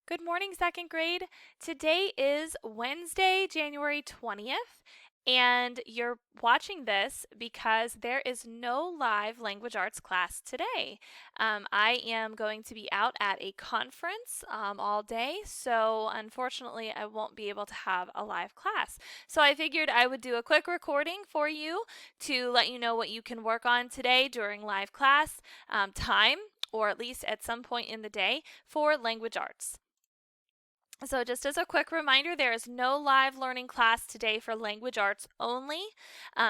Good morning, second grade. Today is Wednesday, January 20th, and you're watching this because there is no live language arts class today. I am going to be out at a conference all day, so unfortunately, I won't be able to have a live class. So I figured I would do a quick recording for you to let you know what you can work on today during live class time, or at least at some point in the day for language arts. So, just as a quick reminder, there is no live learning class today for language arts only.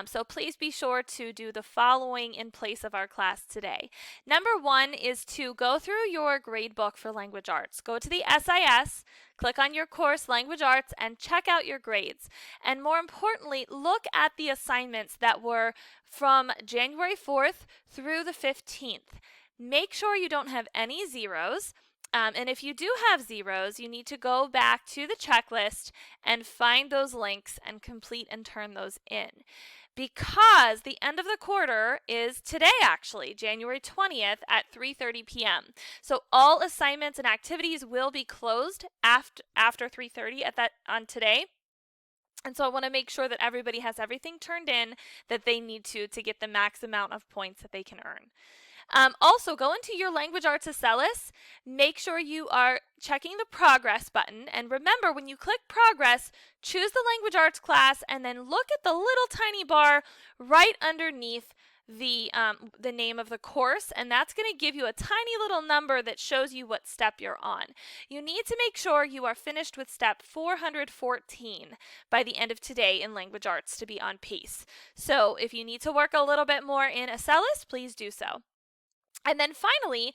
So, please be sure to do the following in place of our class today. Number one is to go through your grade book for language arts. Go to the SIS, click on your course, Language Arts, and check out your grades. And more importantly, look at the assignments that were from January 4th through the 15th. Make sure you don't have any zeros. And if you do have zeros, you need to go back to the checklist and find those links and complete and turn those in. Because the end of the quarter is today, actually, January 20th at 3:30 p.m. So all assignments and activities will be closed after 3:30 on today. And so I want to make sure that everybody has everything turned in that they need to get the max amount of points that they can earn. Also, go into your Language Arts Acellus. Make sure you are checking the progress button. And remember, when you click progress, choose the language arts class and then look at the little tiny bar right underneath the name of the course, and that's going to give you a tiny little number that shows you what step you're on. You need to make sure you are finished with step 414 by the end of today in language arts to be on pace. So if you need to work a little bit more in Acellus, please do so. And then finally,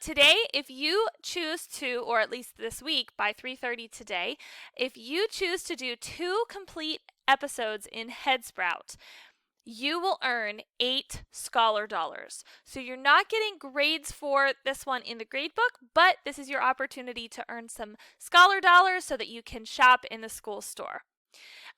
today, if you choose to, or at least this week by 3:30 today, if you choose to do 2 complete episodes in Headsprout, you will earn 8 scholar dollars. So you're not getting grades for this one in the gradebook, but this is your opportunity to earn some scholar dollars so that you can shop in the school store.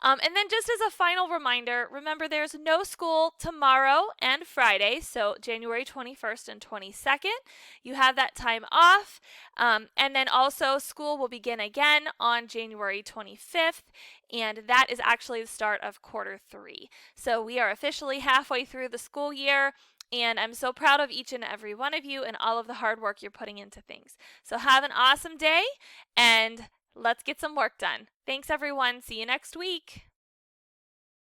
And then just as a final reminder, remember there's no school tomorrow and Friday, so January 21st and 22nd. You have that time off. And then also school will begin again on January 25th, and that is actually the start of quarter 3. So we are officially halfway through the school year. And I'm so proud of each and every one of you and all of the hard work you're putting into things. So have an awesome day, and let's get some work done. Thanks, everyone. See you next week.